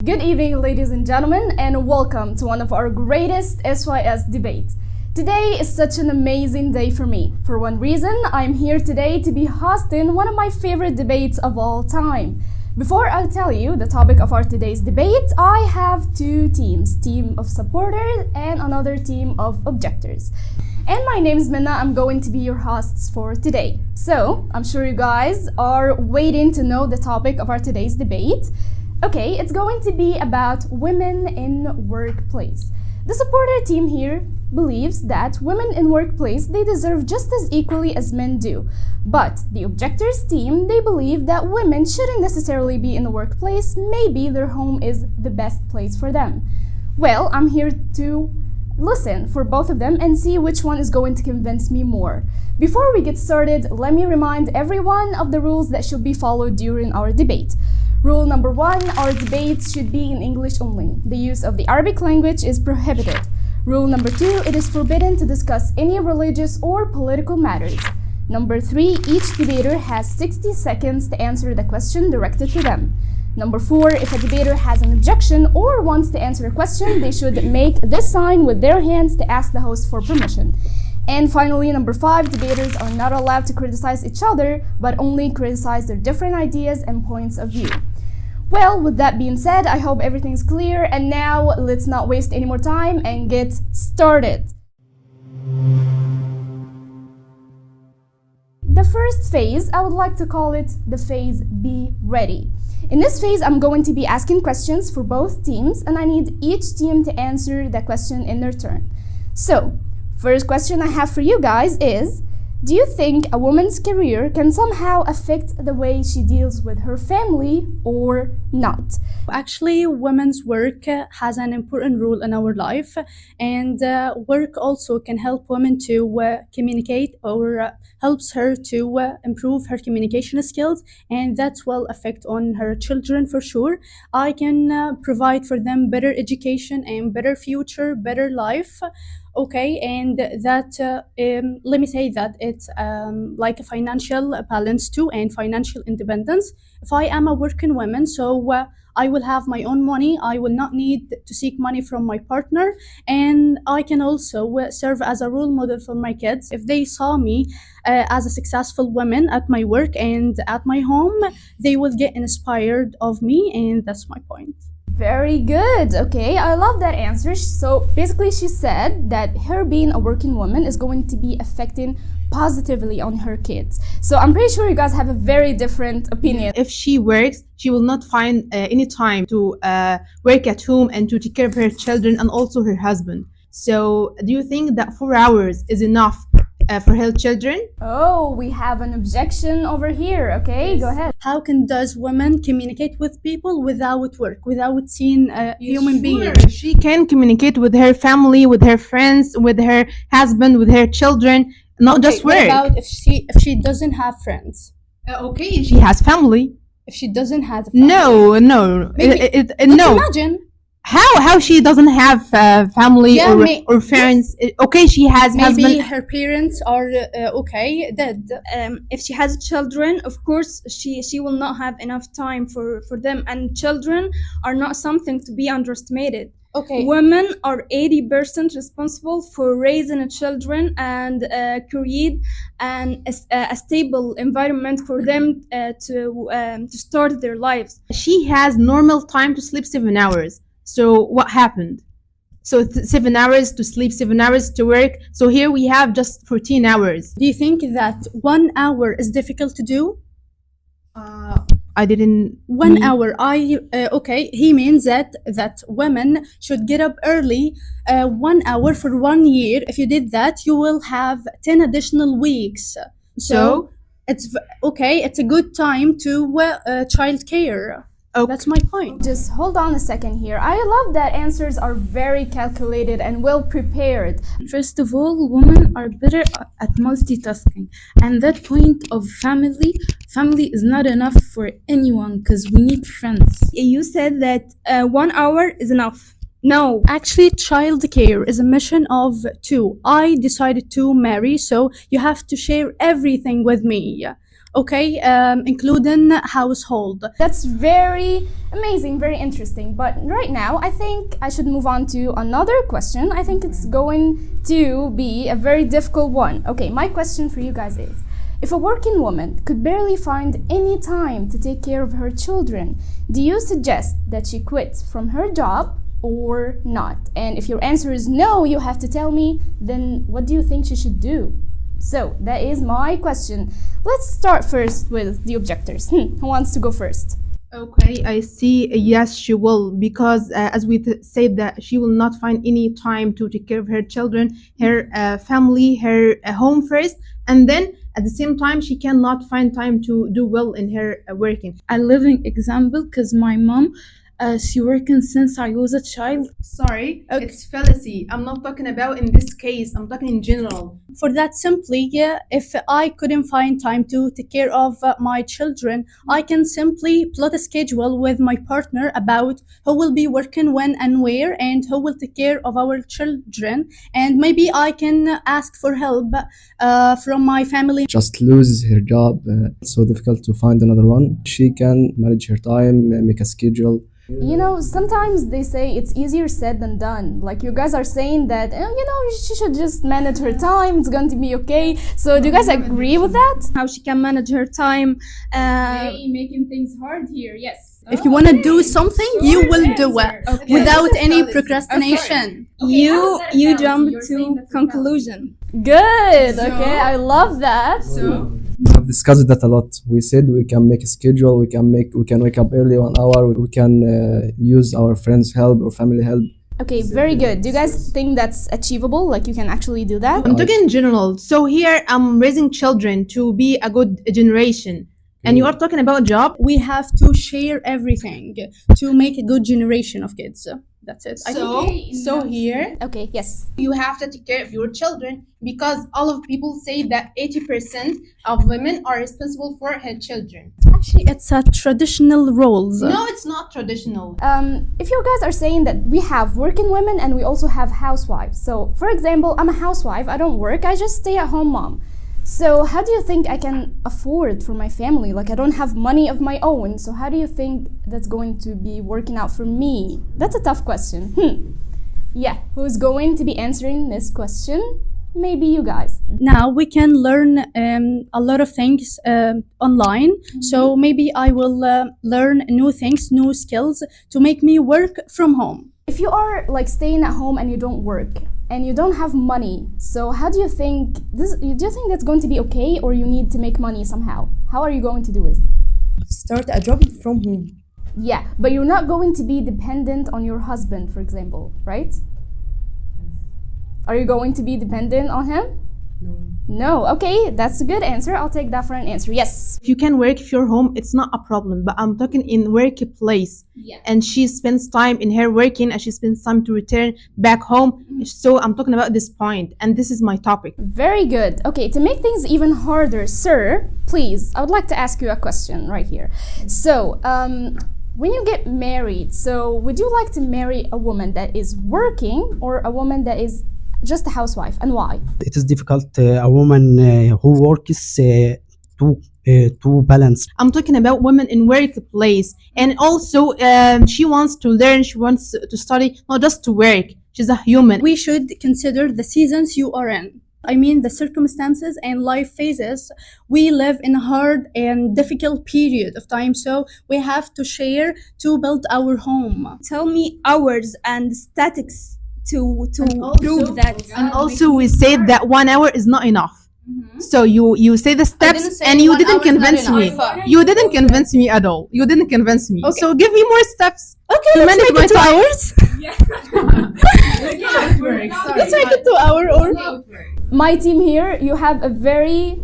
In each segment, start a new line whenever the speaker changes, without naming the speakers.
Good evening, ladies and gentlemen, and welcome to one of our greatest SYS debates. Today is such an amazing day for me. For one reason, I'm here today to be hosting one of my favorite debates of all time. Before I tell you the topic of our today's debate, I have two teams, team of supporters and another team of objectors. And my name is Minna, I'm going to be your hosts for today. So, I'm sure you guys are waiting to know the topic of our today's debate. Okay, it's going to be about women in workplace. The supporter team here believes that women in workplace, they deserve just as equally as men do. But the objectors team, they believe that women shouldn't necessarily be in the workplace. Maybe their home is the best place for them. Well, I'm here to listen for both of them and see which one is going to convince me more. Before we get started, let me remind everyone of the rules that should be followed during our debate. Rule number 1, our debates should be in English only. The use of the Arabic language is prohibited. Rule number 2, it is forbidden to discuss any religious or political matters. Number 3, each debater has 60 seconds to answer the question directed to them. Number 4, if a debater has an objection or wants to answer a question, they should make this sign with their hands to ask the host for permission. And finally, number 5, debaters are not allowed to criticize each other, but only criticize their different ideas and points of view. Well, with that being said, I hope everything's clear, and now let's not waste any more time and get started. The first phase, I would like to call it the phase Be Ready. In this phase, I'm going to be asking questions for both teams, and I need each team to answer the question in their turn. So, first question I have for you guys is, do you think a woman's career can somehow affect the way she deals with her family or not?
Actually, women's work has an important role in our life, and work also can help women to communicate or helps her to improve her communication skills, and that will affect on her children for sure. I can provide for them better education and better future, better life. Okay, and that let me say that it's like a financial balance too and financial independence. If I am a working woman, so I will have my own money. I will not need to seek money from my partner, and I can also serve as a role model for my kids. If they saw me as a successful woman at my work and at my home, they will get inspired of me, and that's my point.
Very good. Okay, I love that answer. So basically she said that her being a working woman is going to be affecting positively on her kids. So I'm pretty sure you guys have a very different opinion.
If she works, she will not find any time to work at home and to take care of her children and also her husband. So do you think that 4 hours is enough for her children?
Oh, we have an objection over here. Okay, yes. Go ahead.
How does women communicate with people without work, without seeing a human being?
She can communicate with her family, with her friends, with her husband, with her children, not just work.
What about if she doesn't have friends?
Okay, she has family.
If she doesn't have family?
No.
No. Imagine.
How she doesn't have family or friends? Yes. Okay, she has
maybe
husband.
Maybe her parents are okay, dead.
If she has children, of course she will not have enough time for them, and children are not something to be underestimated.
Okay.
Women are 80% responsible for raising children and create a stable environment for them to start their lives.
She has normal time to sleep 7 hours. So what happened? So 7 hours to sleep, 7 hours to work. So here we have just 14 hours.
Do you think that 1 hour is difficult to do?
I didn't.
1 hour. Okay. He means that women should get up early. 1 hour for 1 year. If you did that, you will have 10 additional weeks. So it's okay. It's a good time to child care. Okay. That's my point.
Just hold on a second here. I love that answers are very calculated and well prepared.
First of all, women are better at multitasking, and that point of family is not enough for anyone because we need friends.
You said that 1 hour is enough. No.
Actually, child care is a mission of 2. I decided to marry, so you have to share everything with me. okay, including household.
That's very amazing, very interesting. But right now, I think I should move on to another question. I think it's going to be a very difficult one. Okay, my question for you guys is, if a working woman could barely find any time to take care of her children, do you suggest that she quit from her job or not? And if your answer is no, you have to tell me, then what do you think she should do? So that is my question. Let's start first with the objectors. Who wants to go first?
Okay, I see. Yes, she will, because as we said, that she will not find any time to take care of her children, her family, her home first, and then at the same time she cannot find time to do well in her working.
A living example because my mom, she working since I was a child.
Sorry, it's fallacy. I'm not talking about in this case. I'm talking in general.
For that, simply, if I couldn't find time to take care of my children, I can simply plot a schedule with my partner about who will be working when and where, and who will take care of our children. And maybe I can ask for help from my family.
Just lose her job. It's so difficult to find another one. She can manage her time, make a schedule.
You know, sometimes they say it's easier said than done. Like you guys are saying that, she should just manage her time, it's going to be okay. So do you guys agree with that?
How she can manage her time.
Making things hard here, yes.
If you want to do something, you will do it without any procrastination.
You jump to conclusion.
Good, okay, I love that.
We have discussed that a lot. We said we can make a schedule. We can wake up early 1 hour. We can use our friends' help or family help.
Okay, very good. Do you guys think that's achievable? Like you can actually do that?
I'm talking in general. So here I'm raising children to be a good generation. And you are talking about job.
We have to share everything to make a good generation of kids. That's it.
So here
Okay, yes.
you have to take care of your children, because all of people say that 80% of women are responsible for her children.
Actually, it's a traditional roles.
No, it's not traditional.
If you guys are saying that we have working women and we also have housewives. So, for example, I'm a housewife. I don't work. I just stay at home mom. So how do you think I can afford for my family? Like I don't have money of my own. So how do you think that's going to be working out for me? That's a tough question. Yeah, who's going to be answering this question? Maybe you guys.
Now we can learn a lot of things online. So maybe I will learn new things, new skills to make me work from home.
If you are like staying at home and you don't work and you don't have money, so how do you think do you think that's going to be okay, or you need to make money somehow? How are you going to do it?
Start a job from home.
Yeah, but you're not going to be dependent on your husband, for example, right? Are you going to be dependent on him? No. Okay, that's a good answer. I'll take that for an answer. Yes.
If you can work if you're home, it's not a problem. But I'm talking in workplace.
Yeah.
And she spends time in her working, and she spends time to return back home. So I'm talking about this point, and this is my topic.
Very good. Okay, to make things even harder, sir, please, I would like to ask you a question right here. So, when you get married, so would you like to marry a woman that is working or a woman that is just a housewife, and why?
It is difficult. A woman who works to balance.
I'm talking about women in workplace, and also she wants to learn, she wants to study, not just to work. She's a human.
We should consider the seasons you are in. I mean the circumstances and life phases. We live in a hard and difficult period of time, so we have to share to build our home.
Tell me hours and statics to prove that.
And also we said that 1 hour is not enough. So you say the steps, and you didn't convince me. You didn't convince me at all. You didn't convince me.
Okay.
So give me more steps.
Okay,
to
let's
manage
make it 2
my time.
hours. Let's make it 2 hours or
My team here, you have a very...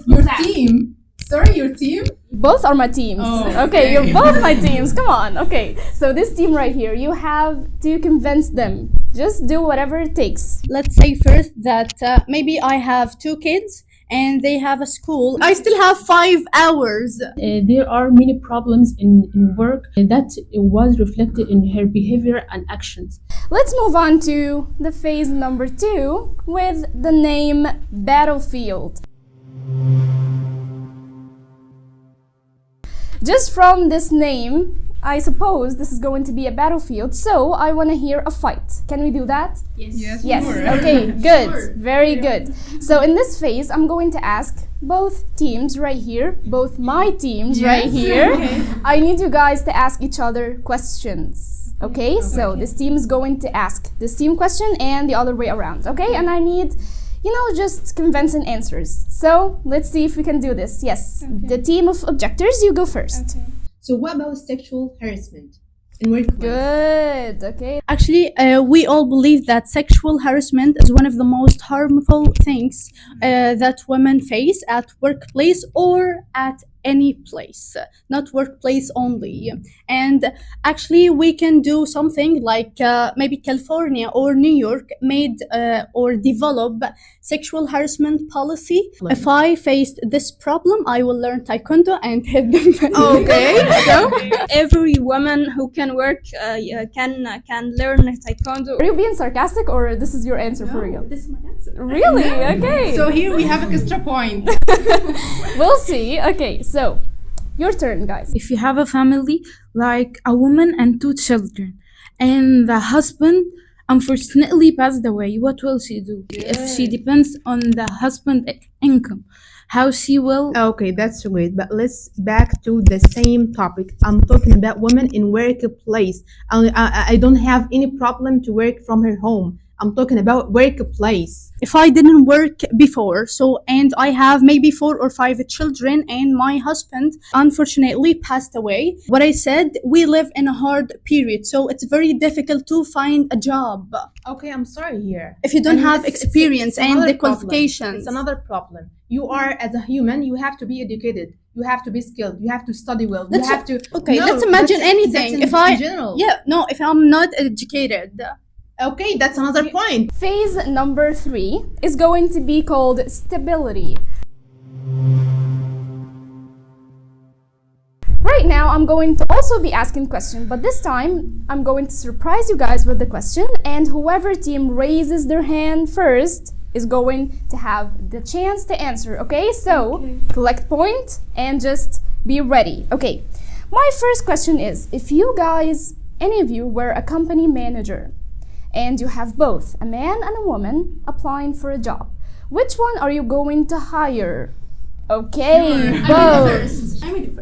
Your team. Sorry, your team.
Both are my teams. Okay, you're both my teams. Come on. Okay, so this team right here, you have to convince them. Just do whatever it takes.
let's say first that maybe I have 2 kids and they have a school. I still have 5 hours.
There are many problems in work that was reflected in her behavior and actions.
Let's move on to the phase number 2 with the name Battlefield. Just from this name, I suppose this is going to be a battlefield, so I want to hear a fight. Can we do that?
Yes.
Yes. Okay, good. Very good. So in this phase, I'm going to ask both teams right here, both my teams right here. I need you guys to ask each other questions. Okay? So this team is going to ask this team question and the other way around. Okay? And I need, just convincing answers. So let's see if we can do this. Yes. The team of objectors, you go first.
So what about sexual harassment in workplace?
Good. Okay.
Actually, we all believe that sexual harassment is one of the most harmful things that women face at workplace or at any place, not workplace only. And actually, we can do something like maybe California or New York made or develop sexual harassment policy. If I faced this problem, I will learn Taekwondo and hit them.
Okay. So
Every woman who can work can learn Taekwondo.
Are you being sarcastic or this is your answer for real?
this is my answer.
Really? Okay.
So here we have an extra point.
We'll see. Okay, so your turn, guys.
If you have a family like a woman and 2 children, and the husband unfortunately passed away, what will she do? If she depends on the husband income, how she will?
Okay, that's great. But let's back to the same topic. I'm talking about women in workplace. I don't have any problem to work from her home. I'm talking about workplace.
If I didn't work before, and I have maybe 4 or 5 children and my husband unfortunately passed away, what I said, we live in a hard period, so it's very difficult to find a job
Okay, I'm sorry here.
if you don't
And
have
it's
experience and
another
the
problem.
qualifications.
It's another problem. You are, as a human, you have to be educated. You have to be skilled. You have to study well. You
Let's-
have to.
Okay,
No,
let's imagine
that's
anything.
in,
If I-
in general.
If I'm not educated.
Okay, that's another point.
Phase number 3 is going to be called stability. Right now, I'm going to also be asking questions, but this time I'm going to surprise you guys with the question, and whoever team raises their hand first is going to have the chance to answer. Okay, so collect point and just be ready. Okay, my first question is, if you guys, any of you, were a company manager and you have both a man and a woman applying for a job, which one are you going to hire? Okay, both.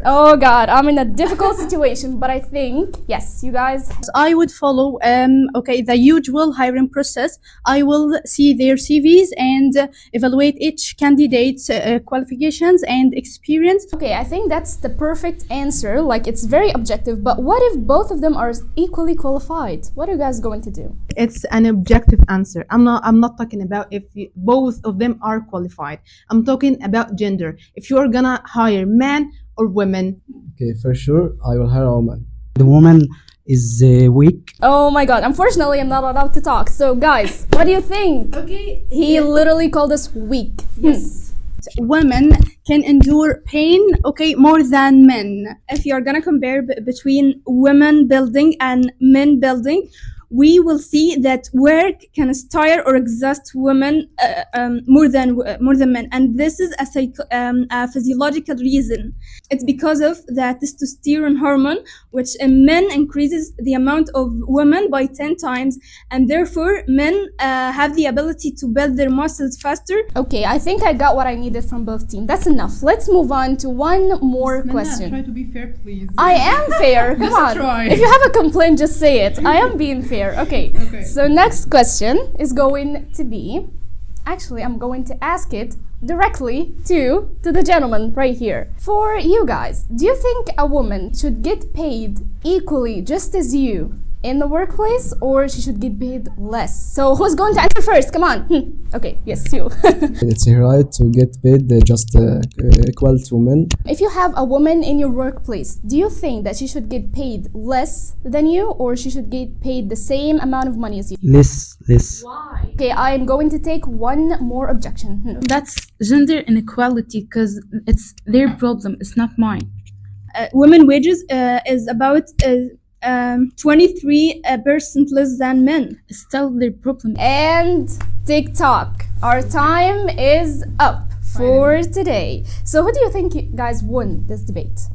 Oh God, I'm in a difficult situation, but I think, yes, you guys.
I would follow the usual hiring process. I will see their CVs and evaluate each candidate's qualifications and experience.
Okay, I think that's the perfect answer. Like, it's very objective, but what if both of them are equally qualified? What are you guys going to do?
It's an objective answer. I'm not talking about if both of them are qualified. I'm talking about gender. If you're gonna hire man or women.
Okay, for sure, I will hire a woman.
The woman is weak.
Oh my God, unfortunately, I'm not allowed to talk. So, guys, what do you think?
Okay.
He literally called us weak.
Women can endure pain, more than men.
If you're gonna compare between women building and men building, we will see that work can inspire or exhaust women more than men, and this is a physiological reason. It's because of the testosterone hormone, which in men increases the amount of women by 10 times, and therefore men have the ability to build their muscles faster.
Okay, I think I got what I needed from both teams. That's enough. Let's move on to one more question.
Try to be fair, please.
I am fair. Come on.
try.
If you have a complaint, just say it. I am being fair. Okay. So next question is going to be, actually, I'm going to ask it directly to the gentleman right here. For you guys, do you think a woman should get paid equally just as you in the workplace, or she should get paid less? So who's going to answer first? Come on. Okay, yes, you.
It's her right to get paid just equal to men.
If you have a woman in your workplace, do you think that she should get paid less than you, or she should get paid the same amount of money as you?
Less.
Why? Okay, I am going to take one more objection.
That's gender inequality because it's their problem, it's not mine.
Women wages is about 23% less than men.
It's still their problem.
And TikTok, our time is up for today. So who do you think you guys won this debate?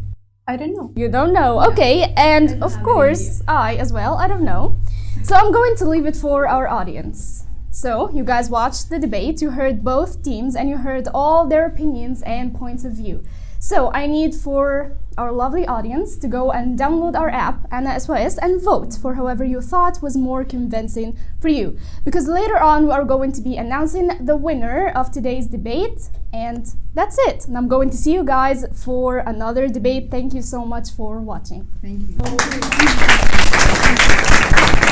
I don't know.
You don't know. Okay, and of course, I as well, I don't know. So I'm going to leave it for our audience. So, you guys watched the debate, you heard both teams, and you heard all their opinions and points of view. So, I need for our lovely audience to go and download our app, Anna SOS, and vote for whoever you thought was more convincing for you. Because later on, we are going to be announcing the winner of today's debate, and that's it. And I'm going to see you guys for another debate. Thank you so much for watching.
Thank you.